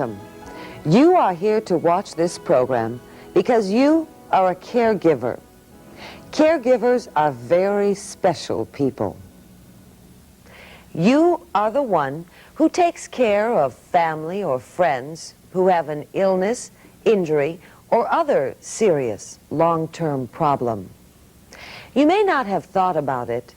Welcome. You are here to watch this program because you are a caregiver. Caregivers are very special people. You are the one who takes care of family or friends who have an illness, injury, or other serious long-term problem. You may not have thought about it,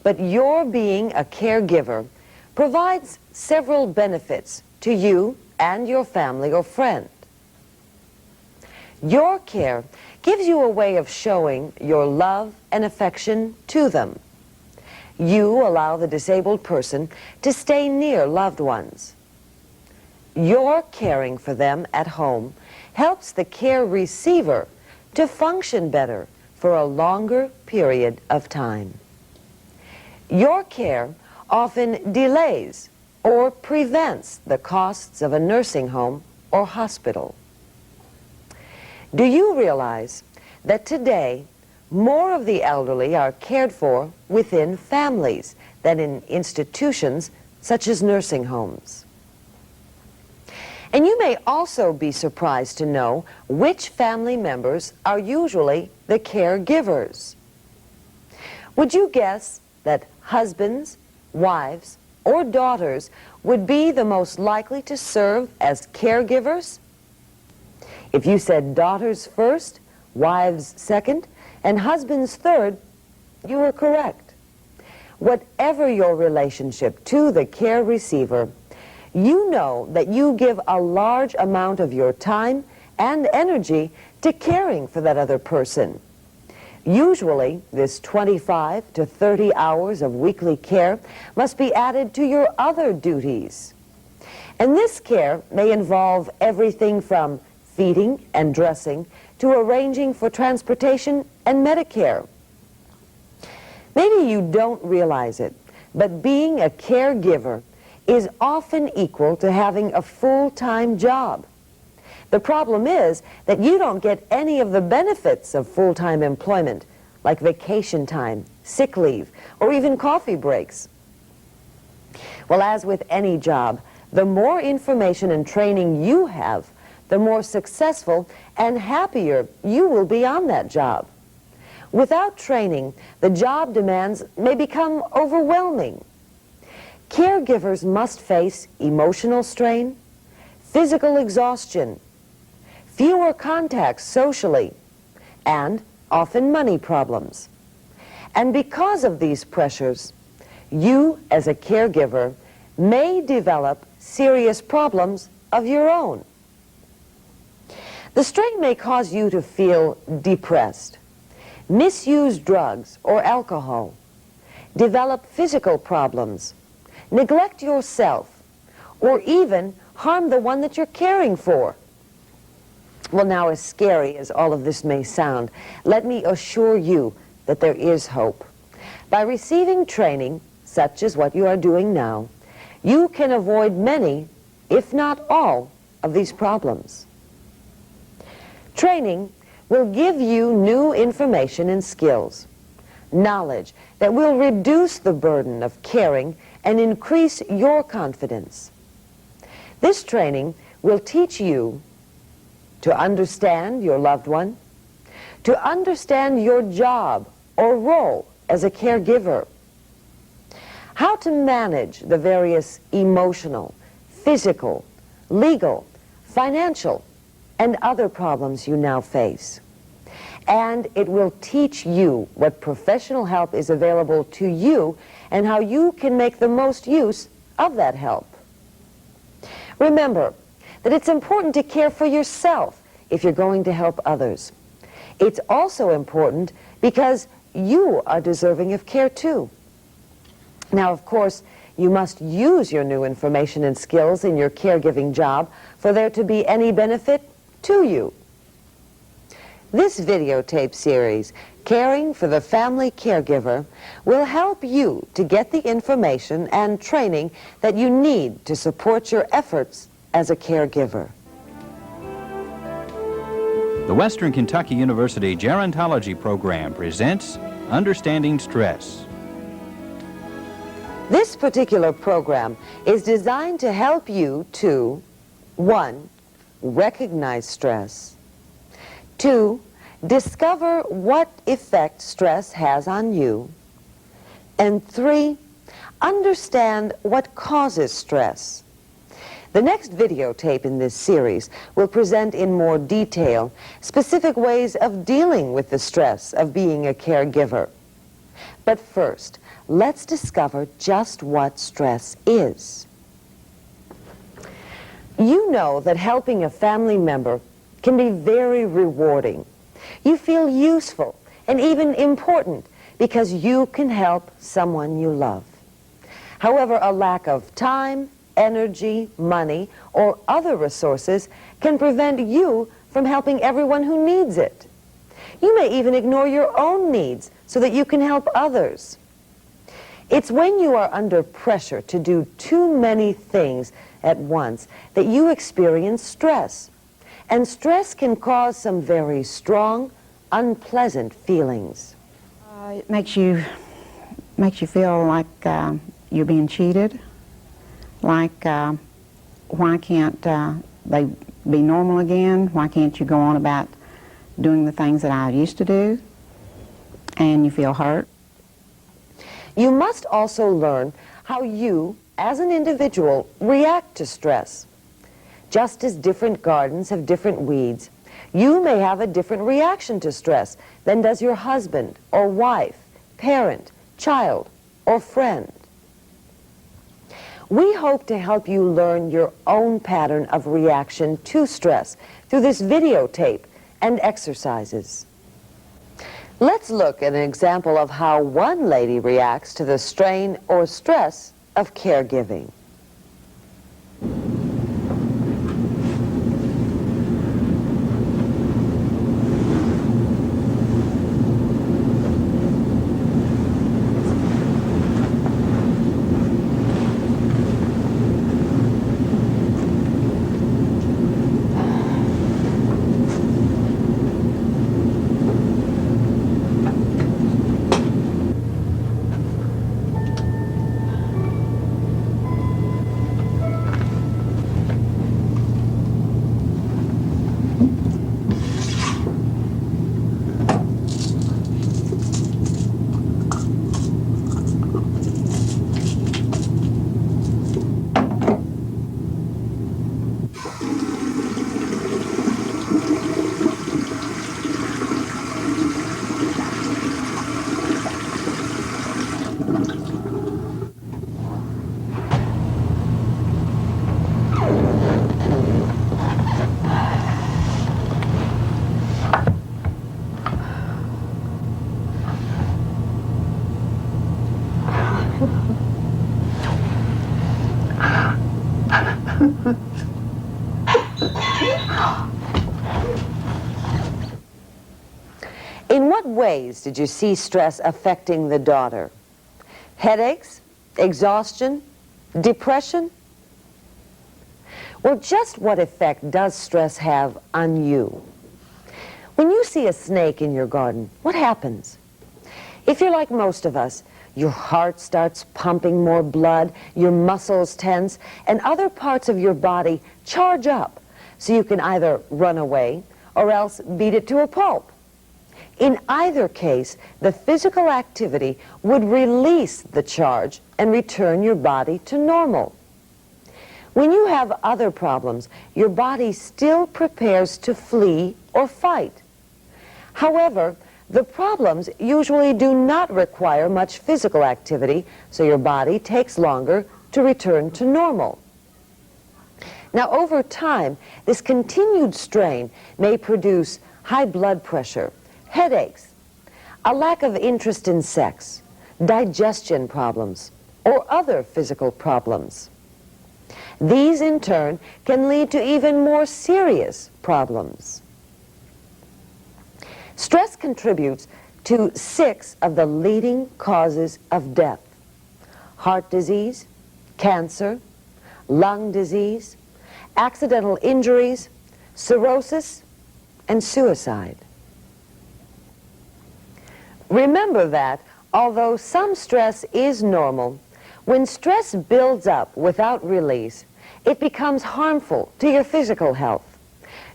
but your being a caregiver provides several benefits to you and your family or friend. Your care gives you a way of showing your love and affection to them. You allow the disabled person to stay near loved ones. Your caring for them at home helps the care receiver to function better for a longer period of time. Your care often delays or prevents the costs of a nursing home or hospital. Do you realize that today more of the elderly are cared for within families than in institutions such as nursing homes? And you may also be surprised to know which family members are usually the caregivers. Would you guess that husbands, wives, or daughters would be the most likely to serve as caregivers? If you said daughters first, wives second, and husbands third, you were correct. Whatever your relationship to the care receiver, you know that you give a large amount of your time and energy to caring for that other person. Usually, this 25 to 30 hours of weekly care must be added to your other duties. And this care may involve everything from feeding and dressing to arranging for transportation and Medicare. Maybe you don't realize it, but being a caregiver is often equal to having a full-time job. The problem is that you don't get any of the benefits of full-time employment, like vacation time, sick leave, or even coffee breaks. Well, as with any job, the more information and training you have, the more successful and happier you will be on that job. Without training, the job demands may become overwhelming. Caregivers must face emotional strain, physical exhaustion, fewer contacts socially, and often money problems. And because of these pressures, you as a caregiver may develop serious problems of your own. The strain may cause you to feel depressed, misuse drugs or alcohol, develop physical problems, neglect yourself, or even harm the one that you're caring for. Well, now, as scary as all of this may sound, let me assure you that there is hope. By receiving training, such as what you are doing now, you can avoid many, if not all, of these problems. Training will give you new information and skills, knowledge that will reduce the burden of caring and increase your confidence. This training will teach you to understand your loved one, to understand your job or role as a caregiver, how to manage the various emotional, physical, legal, financial, and other problems you now face. And it will teach you what professional help is available to you and how you can make the most use of that help. Remember that it's important to care for yourself if you're going to help others. It's also important because you are deserving of care too. Now, of course, you must use your new information and skills in your caregiving job for there to be any benefit to you. This videotape series, Caring for the Family Caregiver, will help you to get the information and training that you need to support your efforts as a caregiver. The Western Kentucky University Gerontology Program presents Understanding Stress. This particular program is designed to help you to 1. Recognize stress. 2. Discover what effect stress has on you. And 3. Understand what causes stress. The next videotape in this series will present in more detail specific ways of dealing with the stress of being a caregiver. But first, let's discover just what stress is. You know that helping a family member can be very rewarding. You feel useful and even important because you can help someone you love. However, a lack of time, energy, money, or other resources can prevent you from helping everyone who needs it. You may even ignore your own needs so that you can help others. It's when you are under pressure to do too many things at once that you experience stress. And stress can cause some very strong, unpleasant feelings. It makes you feel like you're being cheated, like why can't they be normal again? Why can't you go on about doing the things that I used to do? And you feel hurt. You must also learn how you, as an individual, react to stress. Just as different gardens have different weeds, you may have a different reaction to stress than does your husband or wife, parent, child, or friend. We hope to help you learn your own pattern of reaction to stress through this videotape and exercises. Let's look at an example of how one lady reacts to the strain or stress of caregiving. In what ways did you see stress affecting the daughter? Headaches? Exhaustion? Depression? Well, just what effect does stress have on you? When you see a snake in your garden, what happens? If you're like most of us, your heart starts pumping more blood, your muscles tense, and other parts of your body charge up so you can either run away or else beat it to a pulp. In either case, the physical activity would release the charge and return your body to normal. When you have other problems, your body still prepares to flee or fight. However, the problems usually do not require much physical activity, so your body takes longer to return to normal. Now, over time, this continued strain may produce high blood pressure, headaches, a lack of interest in sex, digestion problems, or other physical problems. These, in turn, can lead to even more serious problems. Stress contributes to 6 of the leading causes of death: heart disease, cancer, lung disease, accidental injuries, cirrhosis, and suicide. Remember that, although some stress is normal, when stress builds up without release, it becomes harmful to your physical health.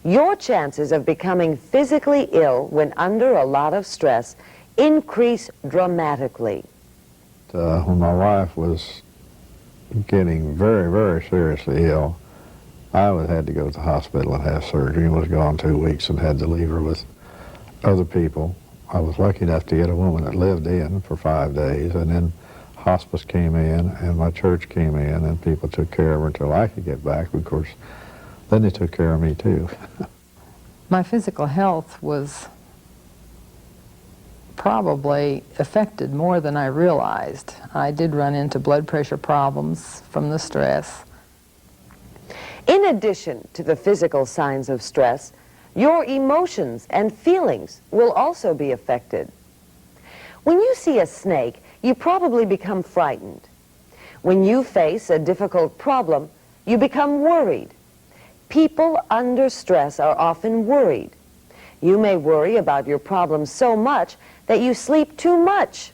Your chances of becoming physically ill when under a lot of stress increase dramatically. When my wife was getting very, very seriously ill, I had to go to the hospital and have surgery, and was gone 2 weeks and had to leave her with other people. I was lucky enough to get a woman that lived in for 5 days, and then hospice came in and my church came in and people took care of her until I could get back. Of course, then they took care of me too. My physical health was probably affected more than I realized. I did run into blood pressure problems from the stress. In addition to the physical signs of stress, your emotions and feelings will also be affected. When you see a snake, you probably become frightened. When you face a difficult problem, you become worried. People under stress are often worried. You may worry about your problem so much that you sleep too much,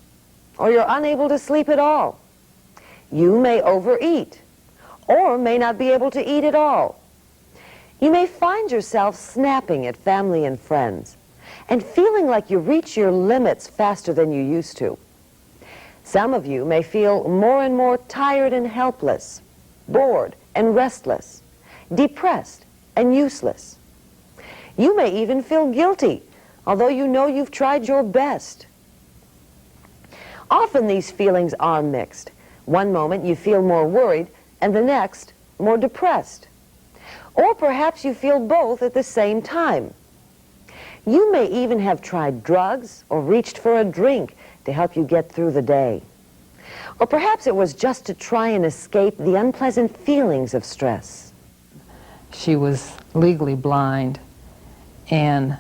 or you're unable to sleep at all. You may overeat, or may not be able to eat at all. You may find yourself snapping at family and friends, and feeling like you reach your limits faster than you used to. Some of you may feel more and more tired and helpless, bored and restless, depressed and useless. You may even feel guilty, although you know you've tried your best. Often these feelings are mixed. One moment you feel more worried, and the next more depressed. Or perhaps you feel both at the same time. You may even have tried drugs or reached for a drink to help you get through the day. Or perhaps it was just to try and escape the unpleasant feelings of stress. She was legally blind and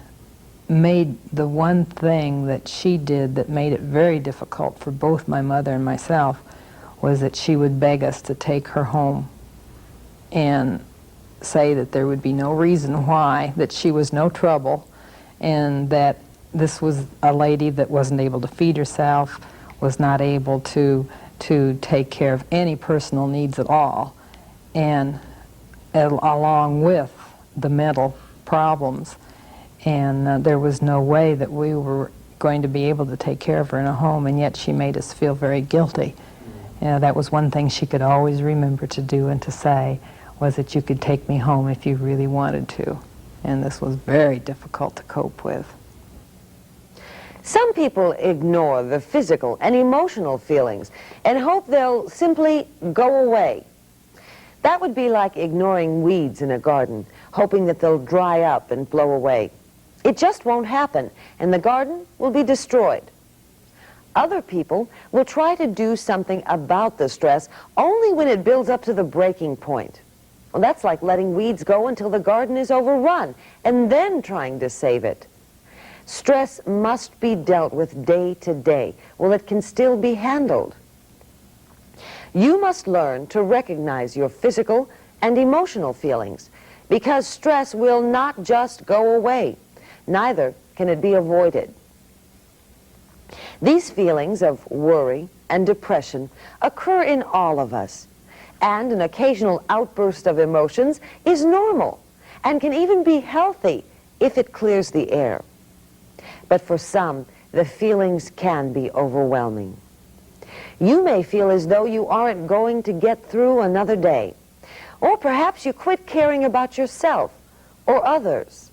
made the one thing that she did that made it very difficult for both my mother and myself was that she would beg us to take her home and say that there would be no reason why, that she was no trouble, and that this was a lady that wasn't able to feed herself, was not able to take care of any personal needs at all, and along with the mental problems. And there was no way that we were going to be able to take care of her in a home, and yet she made us feel very guilty. That was one thing she could always remember to do and to say, was that you could take me home if you really wanted to. And this was very difficult to cope with. Some people ignore the physical and emotional feelings and hope they'll simply go away. That would be like ignoring weeds in a garden, hoping that they'll dry up and blow away. It just won't happen, and the garden will be destroyed. Other people will try to do something about the stress only when it builds up to the breaking point. Well, that's like letting weeds go until the garden is overrun, and then trying to save it. Stress must be dealt with day to day, while it can still be handled. You must learn to recognize your physical and emotional feelings, because stress will not just go away. Neither can it be avoided. These feelings of worry and depression occur in all of us, and an occasional outburst of emotions is normal and can even be healthy if it clears the air. But for some, the feelings can be overwhelming. You may feel as though you aren't going to get through another day, or perhaps you quit caring about yourself or others.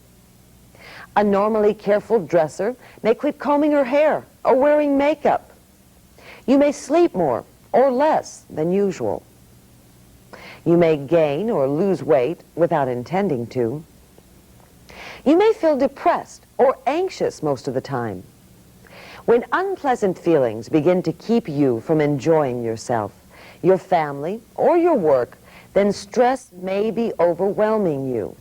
A normally careful dresser may quit combing her hair or wearing makeup. You may sleep more or less than usual. You may gain or lose weight without intending to. You may feel depressed or anxious most of the time. When unpleasant feelings begin to keep you from enjoying yourself, your family, or your work, then stress may be overwhelming you.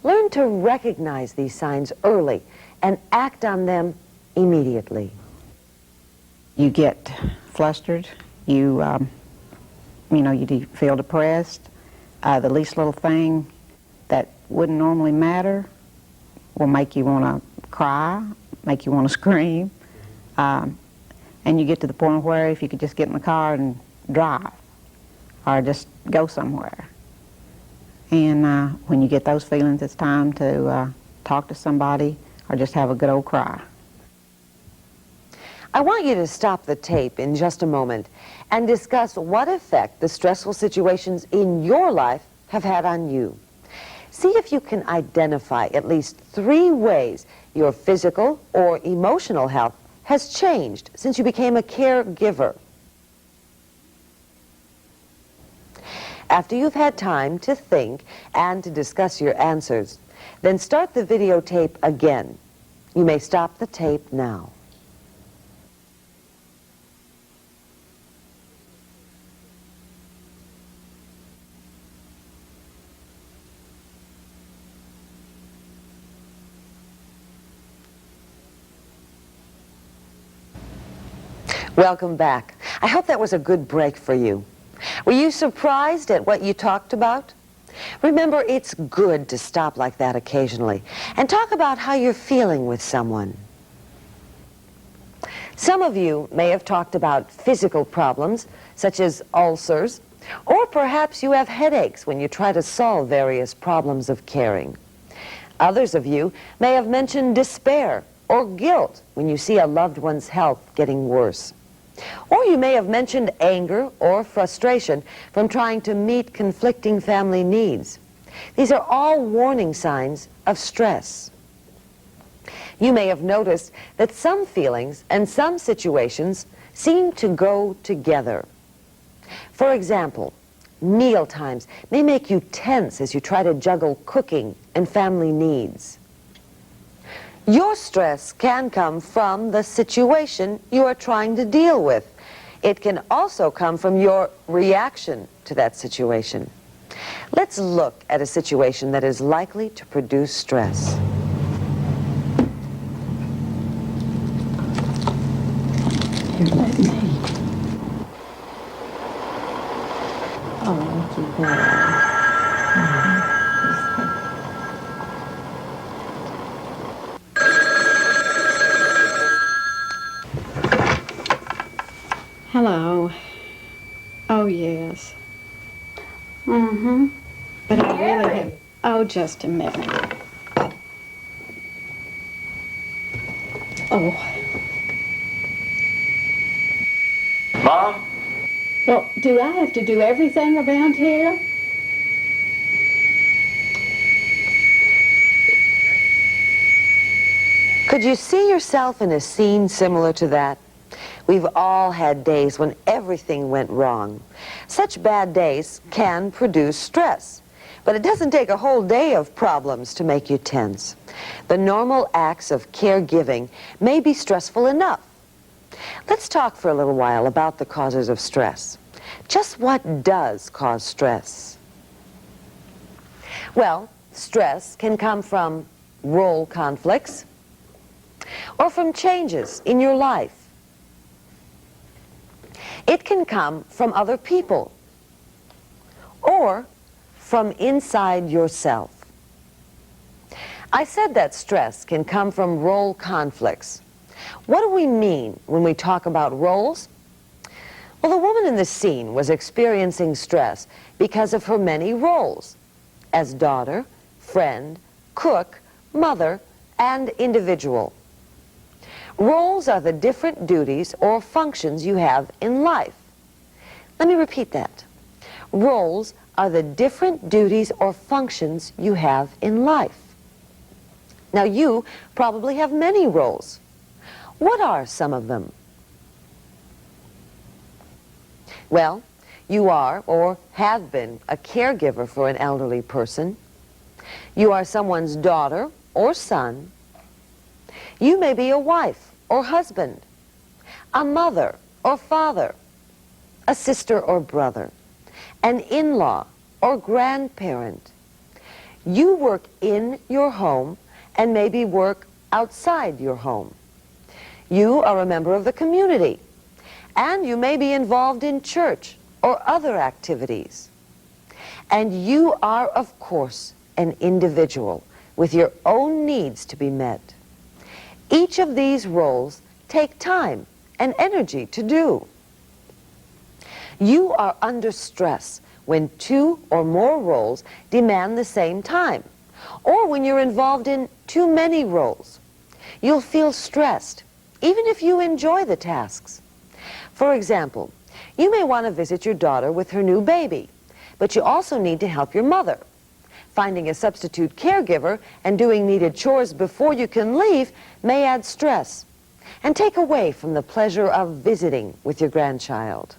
Learn to recognize these signs early and act on them immediately. You get flustered, you feel depressed. The least little thing that wouldn't normally matter will make you want to cry, make you want to scream. And you get to the point where if you could just get in the car and drive, or just go somewhere. And when you get those feelings, it's time to talk to somebody or just have a good old cry. I want you to stop the tape in just a moment and discuss what effect the stressful situations in your life have had on you. See if you can identify at least 3 ways your physical or emotional health has changed since you became a caregiver. After you've had time to think and to discuss your answers, then start the videotape again. You may stop the tape now. Welcome back. I hope that was a good break for you. Were you surprised at what you talked about? Remember, it's good to stop like that occasionally and talk about how you're feeling with someone. Some of you may have talked about physical problems, such as ulcers, or perhaps you have headaches when you try to solve various problems of caring. Others of you may have mentioned despair or guilt when you see a loved one's health getting worse. Or you may have mentioned anger or frustration from trying to meet conflicting family needs. These are all warning signs of stress. You may have noticed that some feelings and some situations seem to go together. For example, meal times may make you tense as you try to juggle cooking and family needs. Your stress can come from the situation you are trying to deal with. It can also come from your reaction to that situation. Let's look at a situation that is likely to produce stress. Here, let me. Oh, thank you, boy. Hello. Oh, yes. Mm-hmm. But I really have... Oh, just a minute. Oh. Mom? Well, do I have to do everything around here? Could you see yourself in a scene similar to that? We've all had days when everything went wrong. Such bad days can produce stress, but it doesn't take a whole day of problems to make you tense. The normal acts of caregiving may be stressful enough. Let's talk for a little while about the causes of stress. Just what does cause stress? Well, stress can come from role conflicts or from changes in your life. It can come from other people or from inside yourself. I said that stress can come from role conflicts. What do we mean when we talk about roles? Well, the woman in the scene was experiencing stress because of her many roles as daughter, friend, cook, mother, and individual. Roles are the different duties or functions you have in life. Let me repeat that. Roles are the different duties or functions you have in life. Now, you probably have many roles. What are some of them? Well, you are or have been a caregiver for an elderly person. You are someone's daughter or son. You may be a wife or husband, a mother or father, a sister or brother, an in-law or grandparent. You work in your home and maybe work outside your home. You are a member of the community, and you may be involved in church or other activities. And you are, of course, an individual with your own needs to be met. Each of these roles take time and energy to do. You are under stress when 2 or more roles demand the same time, or when you're involved in too many roles. You'll feel stressed, even if you enjoy the tasks. For example, you may want to visit your daughter with her new baby, but you also need to help your mother. Finding a substitute caregiver and doing needed chores before you can leave may add stress and take away from the pleasure of visiting with your grandchild.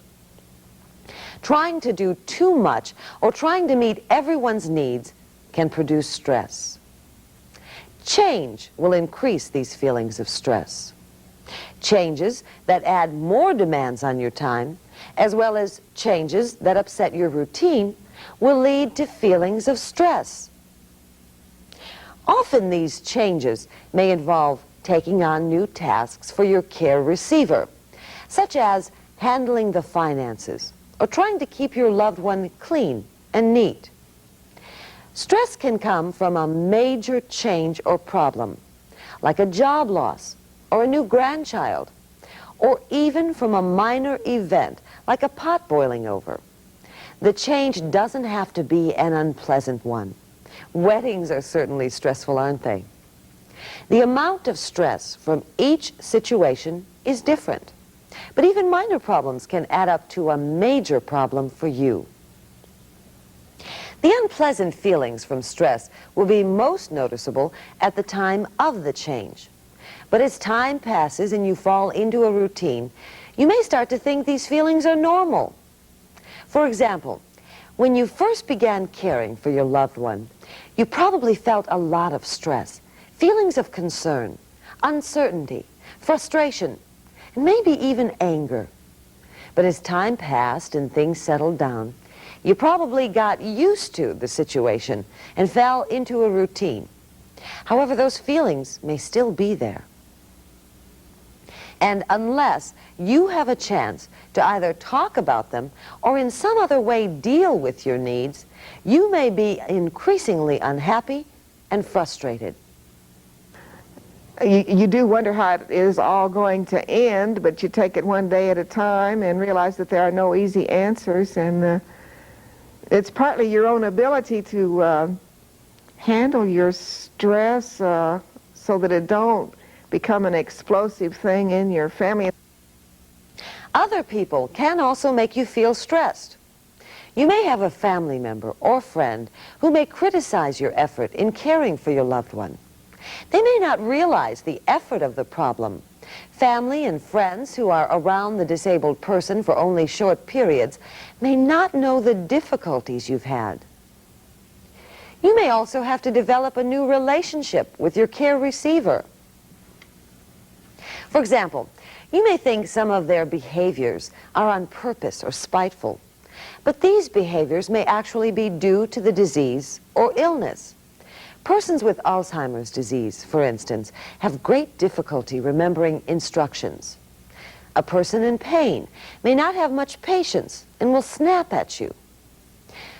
Trying to do too much or trying to meet everyone's needs can produce stress. Change will increase these feelings of stress. Changes that add more demands on your time, as well as changes that upset your routine, will lead to feelings of stress. Often these changes may involve taking on new tasks for your care receiver, such as handling the finances or trying to keep your loved one clean and neat. Stress can come from a major change or problem, like a job loss or a new grandchild, or even from a minor event like a pot boiling over. The change doesn't have to be an unpleasant one. Weddings are certainly stressful, aren't they? The amount of stress from each situation is different, but even minor problems can add up to a major problem for you. The unpleasant feelings from stress will be most noticeable at the time of the change. But as time passes and you fall into a routine, you may start to think these feelings are normal. For example, when you first began caring for your loved one, you probably felt a lot of stress, feelings of concern, uncertainty, frustration, and maybe even anger. But as time passed and things settled down, you probably got used to the situation and fell into a routine. However, those feelings may still be there. And unless you have a chance to either talk about them or in some other way deal with your needs, you may be increasingly unhappy and frustrated. You do wonder how it is all going to end, but you take it one day at a time and realize that there are no easy answers, and it's partly your own ability to handle your stress so that it don't become an explosive thing in your family. Other people can also make you feel stressed. You may have a family member or friend who may criticize your effort in caring for your loved one. They may not realize the effort of the problem. Family and friends who are around the disabled person for only short periods may not know the difficulties you've had. You may also have to develop a new relationship with your care receiver. For example, you may think some of their behaviors are on purpose or spiteful, but these behaviors may actually be due to the disease or illness. Persons with Alzheimer's disease, for instance, have great difficulty remembering instructions. A person in pain may not have much patience and will snap at you.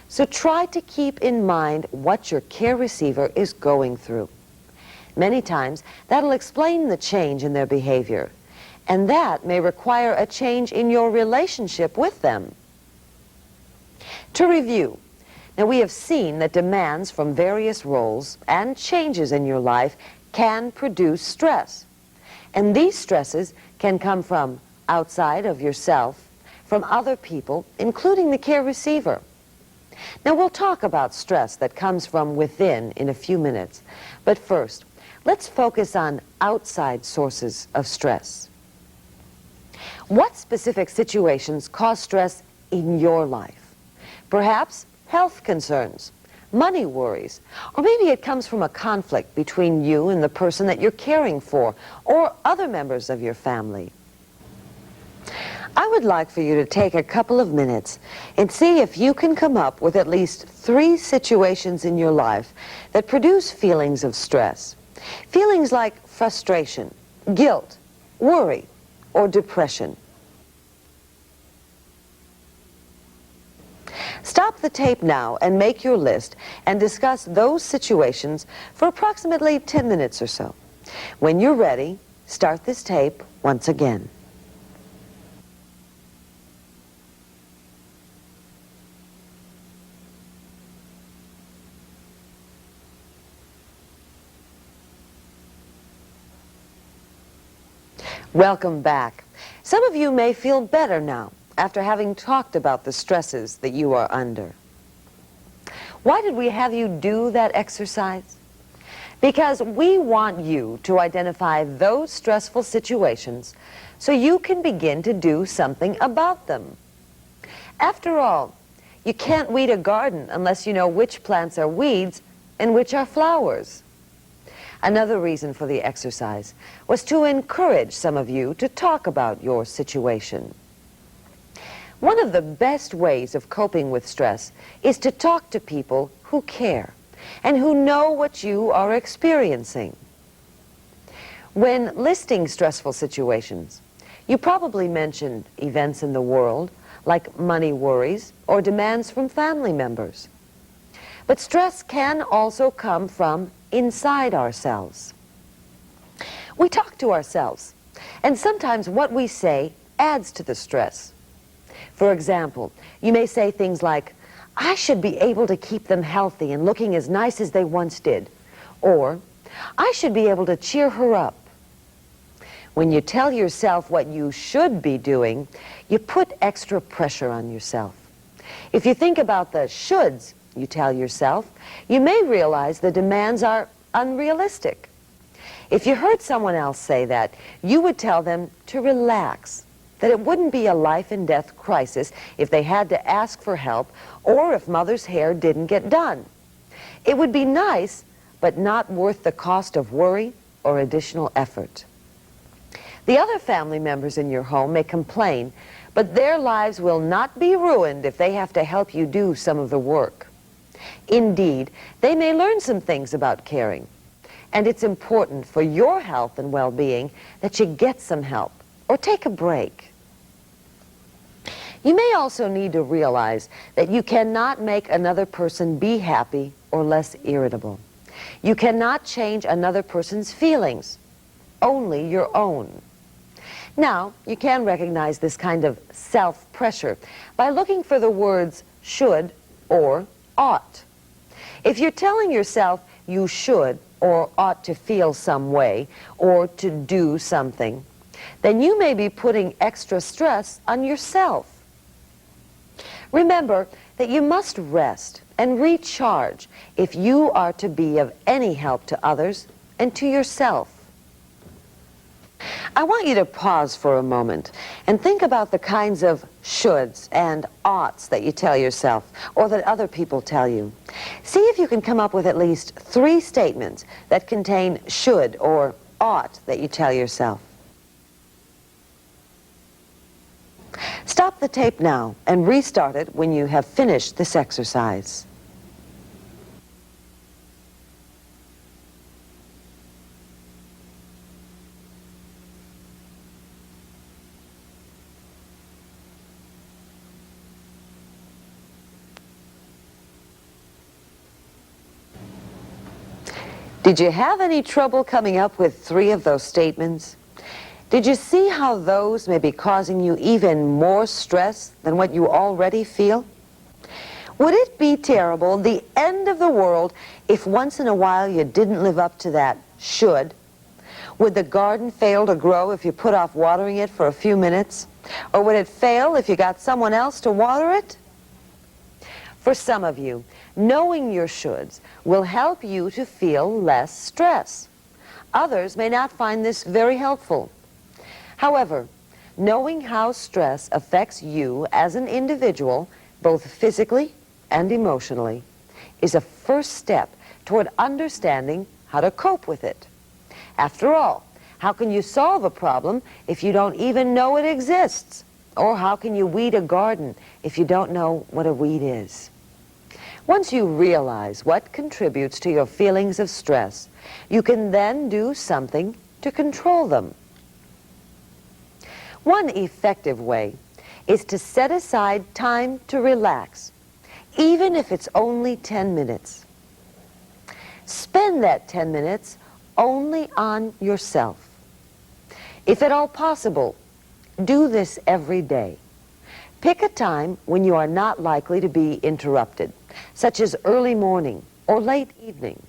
So try to keep in mind what your care receiver is going through. Many times, that'll explain the change in their behavior, and that may require a change in your relationship with them. To review, now we have seen that demands from various roles and changes in your life can produce stress. And these stresses can come from outside of yourself, from other people, including the care receiver. Now we'll talk about stress that comes from within in a few minutes, but first, let's focus on outside sources of stress. What specific situations cause stress in your life? Perhaps health concerns, money worries, or maybe it comes from a conflict between you and the person that you're caring for, or other members of your family. I would like for you to take a couple of minutes and see if you can come up with at least 3 situations in your life that produce feelings of stress. Feelings like frustration, guilt, worry, or depression. Stop the tape now and make your list and discuss those situations for approximately 10 minutes or so. When you're ready, start this tape once again. Welcome back. Some of you may feel better now after having talked about the stresses that you are under. Why did we have you do that exercise? Because we want you to identify those stressful situations so you can begin to do something about them. After all, you can't weed a garden unless you know which plants are weeds and which are flowers. Another reason for the exercise was to encourage some of you to talk about your situation. One of the best ways of coping with stress is to talk to people who care and who know what you are experiencing. When listing stressful situations, you probably mentioned events in the world, like money worries or demands from family members. But stress can also come from inside ourselves. We talk to ourselves, and sometimes what we say adds to the stress. For example, you may say things like, "I should be able to keep them healthy and looking as nice as they once did," or, "I should be able to cheer her up." When you tell yourself what you should be doing, you put extra pressure on yourself. If you think about the shoulds you tell yourself, you may realize the demands are unrealistic. If you heard someone else say that, you would tell them to relax, that it wouldn't be a life and death crisis if they had to ask for help or if mother's hair didn't get done. It would be nice, but not worth the cost of worry or additional effort. The other family members in your home may complain, but their lives will not be ruined if they have to help you do some of the work. Indeed, they may learn some things about caring, and it's important for your health and well-being that you get some help or take a break. You may also need to realize that you cannot make another person be happy or less irritable. You cannot change another person's feelings, only your own. Now, you can recognize this kind of self-pressure by looking for the words should or ought. If you're telling yourself you should or ought to feel some way or to do something, then you may be putting extra stress on yourself. Remember that you must rest and recharge if you are to be of any help to others and to yourself. I want you to pause for a moment and think about the kinds of shoulds and oughts that you tell yourself or that other people tell you. See if you can come up with at least 3 statements that contain should or ought that you tell yourself. Stop the tape now and restart it when you have finished this exercise. Did you have any trouble coming up with 3 of those statements? Did you see how those may be causing you even more stress than what you already feel? Would it be terrible, the end of the world, if once in a while you didn't live up to that should? Would the garden fail to grow if you put off watering it for a few minutes? Or would it fail if you got someone else to water it? For some of you, knowing your shoulds will help you to feel less stress. Others may not find this very helpful. However, knowing how stress affects you as an individual, both physically and emotionally, is a first step toward understanding how to cope with it. After all, how can you solve a problem if you don't even know it exists? Or how can you weed a garden if you don't know what a weed is? Once you realize what contributes to your feelings of stress, you can then do something to control them. One effective way is to set aside time to relax, even if it's only 10 minutes. Spend that 10 minutes only on yourself. If at all possible, do this every day. Pick a time when you are not likely to be interrupted, such as early morning or late evening.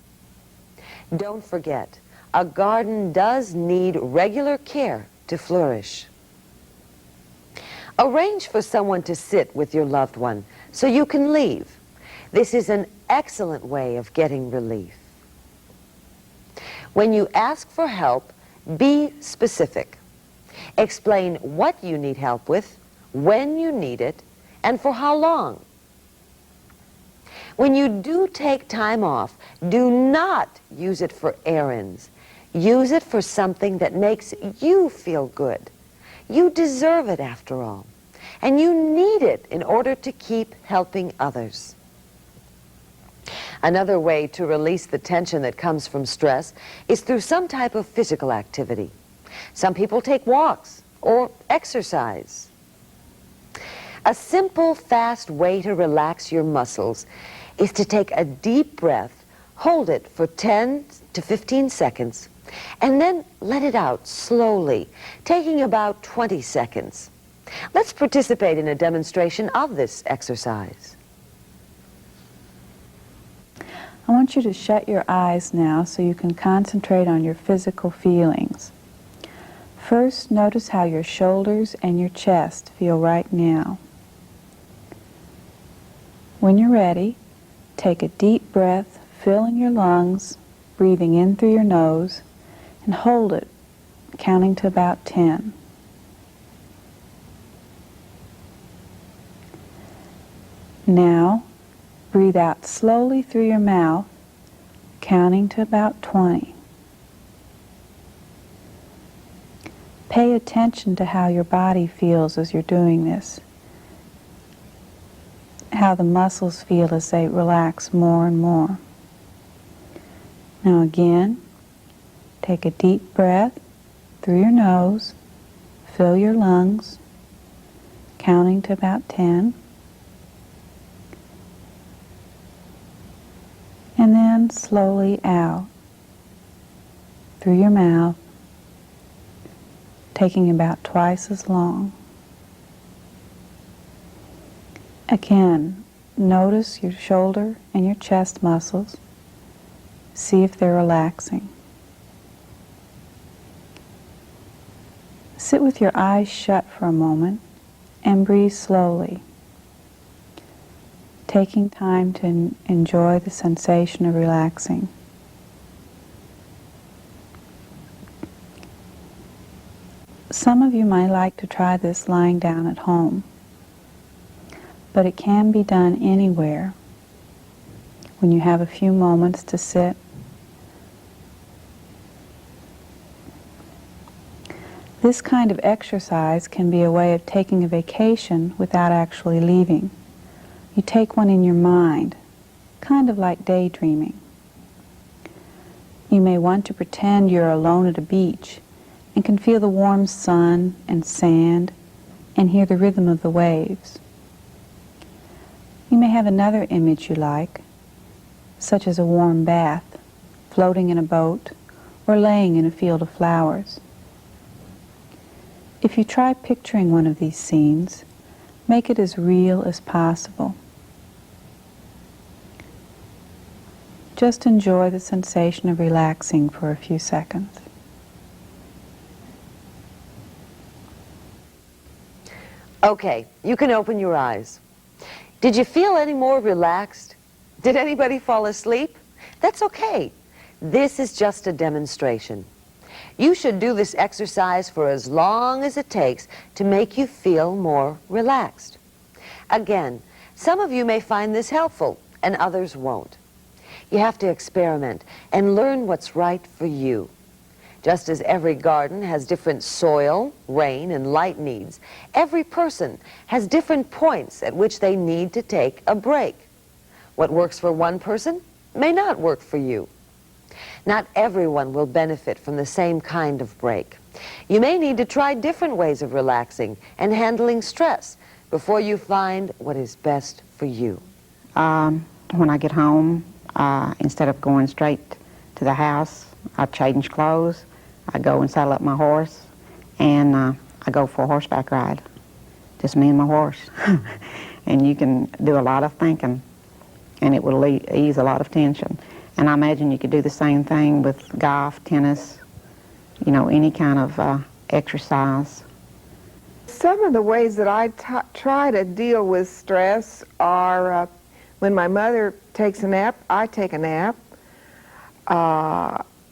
Don't forget, a garden does need regular care to to flourish. Arrange for someone to sit with your loved one so you can leave. This is an excellent way of getting relief. When you ask for help, be specific. Explain what you need help with, when you need it, and for how long. When you do take time off, do not use it for errands. Use it for something that makes you feel good. You deserve it, after all, and you need it in order to keep helping others. Another way to release the tension that comes from stress is through some type of physical activity. Some people take walks or exercise. A simple, fast way to relax your muscles is to take a deep breath, hold it for 10 to 15 seconds, and then let it out slowly, taking about 20 seconds. Let's participate in a demonstration of this exercise. I want you to shut your eyes now so you can concentrate on your physical feelings. First, notice how your shoulders and your chest feel right now. When you're ready, take a deep breath, filling your lungs, breathing in through your nose, and hold it, counting to about 10. Now, breathe out slowly through your mouth, counting to about 20. Pay attention to how your body feels as you're doing this, how the muscles feel as they relax more and more. Now again, take a deep breath through your nose, fill your lungs, counting to about 10. And then slowly out through your mouth, taking about twice as long. Again, notice your shoulder and your chest muscles. See if they're relaxing. Sit with your eyes shut for a moment and breathe slowly, taking time to enjoy the sensation of relaxing. Some of you might like to try this lying down at home, but it can be done anywhere when you have a few moments to sit. This kind of exercise can be a way of taking a vacation without actually leaving. You take one in your mind, kind of like daydreaming. You may want to pretend you're alone at a beach and can feel the warm sun and sand and hear the rhythm of the waves. You may have another image you like, such as a warm bath, floating in a boat, or laying in a field of flowers. If you try picturing one of these scenes, make it as real as possible. Just enjoy the sensation of relaxing for a few seconds. Okay, you can open your eyes. Did you feel any more relaxed? Did anybody fall asleep? That's okay. This is just a demonstration. You should do this exercise for as long as it takes to make you feel more relaxed. Again, some of you may find this helpful and others won't. You have to experiment and learn what's right for you. Just as every garden has different soil, rain, and light needs, every person has different points at which they need to take a break. What works for one person may not work for you. Not everyone will benefit from the same kind of break. You may need to try different ways of relaxing and handling stress before you find what is best for you. When I get home, instead of going straight to the house, I change clothes, I go and saddle up my horse, and I go for a horseback ride. Just me and my horse. And you can do a lot of thinking, and it will ease a lot of tension. And I imagine you could do the same thing with golf, tennis, you know, any kind of exercise. Some of the ways that I try to deal with stress are when my mother takes a nap, I take a nap.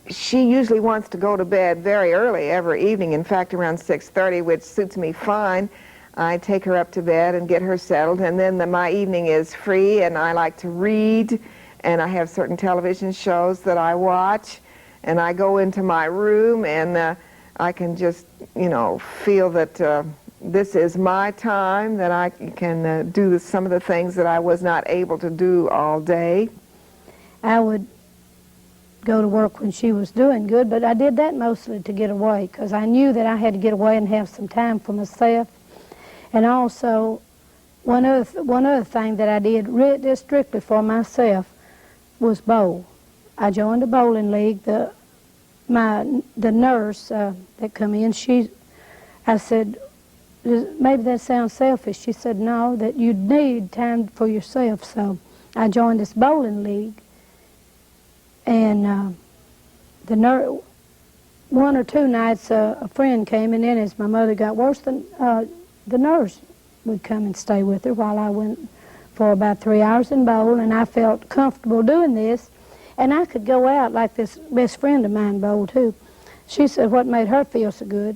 She usually wants to go to bed very early every evening, in fact around 6:30, which suits me fine. I take her up to bed and get her settled, and then my evening is free, and I like to read, and I have certain television shows that I watch, and I go into my room, and I can just, you know, feel that this is my time, that I can do some of the things that I was not able to do all day. I would go to work when she was doing good, but I did that mostly to get away, because I knew that I had to get away and have some time for myself. And also, one other thing that I did just strictly for myself was bowl. I joined a bowling league. The nurse that come in, I said, maybe that sounds selfish. She said, no, that you need time for yourself. So I joined this bowling league, and the nurse, one or two nights a friend came, and then as my mother got worse, the nurse would come and stay with her while I went for about 3 hours and bowl, and I felt comfortable doing this. And I could go out, like this best friend of mine bowled too. She said what made her feel so good,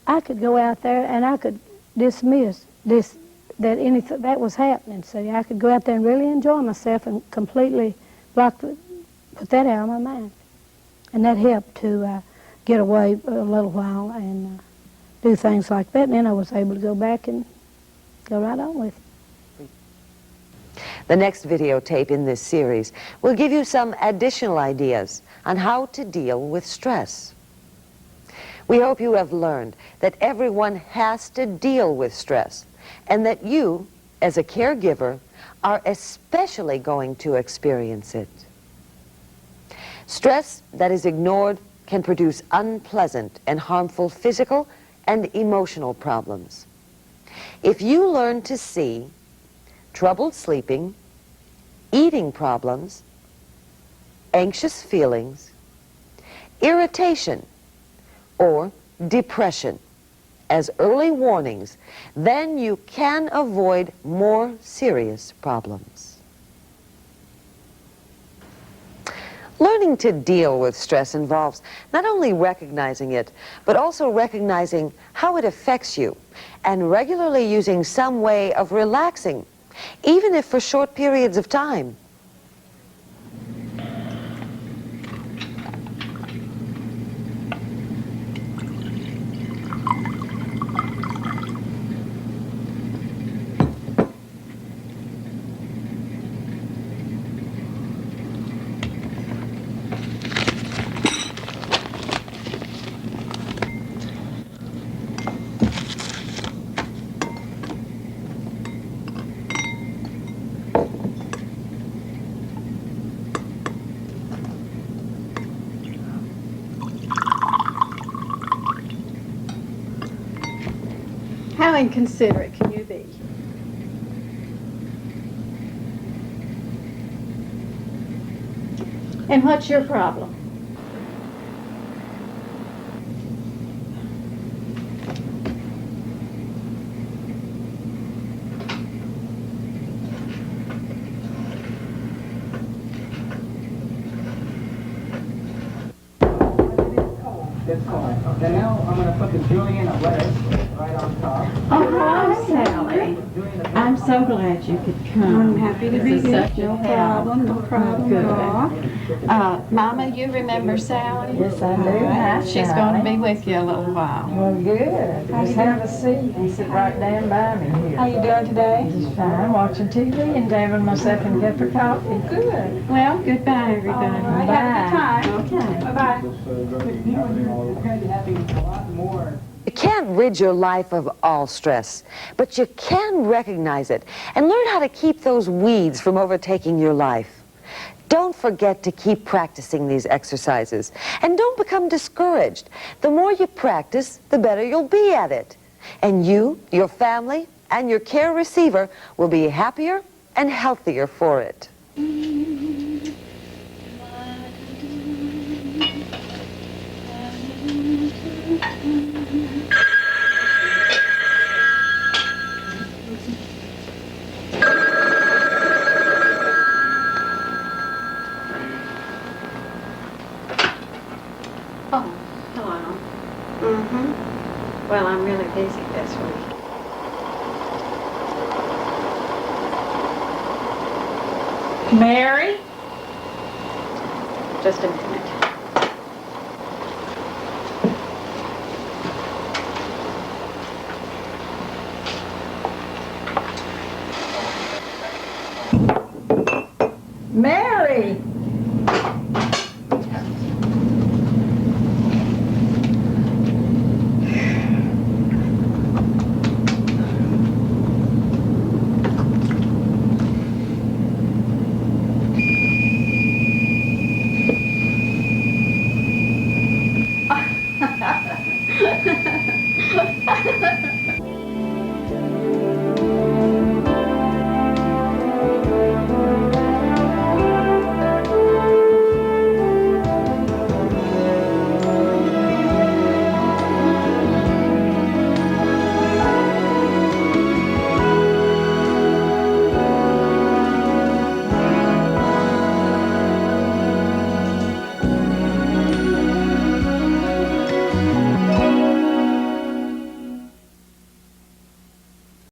I could go out there and I could dismiss that anything that was happening. See, I could go out there and really enjoy myself and completely put that out of my mind. And that helped to get away a little while and do things like that, and then I was able to go back and go right on with it. The next videotape in this series will give you some additional ideas on how to deal with stress. We hope you have learned that everyone has to deal with stress, and that you, as a caregiver, are especially going to experience it. Stress that is ignored can produce unpleasant and harmful physical and emotional problems. If you learn to see troubled sleeping, eating problems, anxious feelings, irritation, or depression as early warnings, then you can avoid more serious problems. Learning to deal with stress involves not only recognizing it, but also recognizing how it affects you and regularly using some way of relaxing, even if for short periods of time. How inconsiderate can you be? And what's your problem? It's cold. Okay, now I'm going to put the julienne of lettuce right on top. Oh, hi, Sally. I'm so glad you could come. I'm happy to be here. No problem, no problem at all. Mama, you remember Sally? Yes, I do. Hi, She's going to be with you a little while. Well, good. Just have a seat and sit right down by me here. How you doing today? Just fine, watching TV and having myself a cup of coffee. Good. Well, goodbye, everybody. All right, have a good time. Okay. Bye-bye. You can't rid your life of all stress, but you can recognize it and learn how to keep those weeds from overtaking your life. Don't forget to keep practicing these exercises, and don't become discouraged. The more you practice, the better you'll be at it. And you, your family, and your care receiver will be happier and healthier for it. Mary? Just a minute. Mary!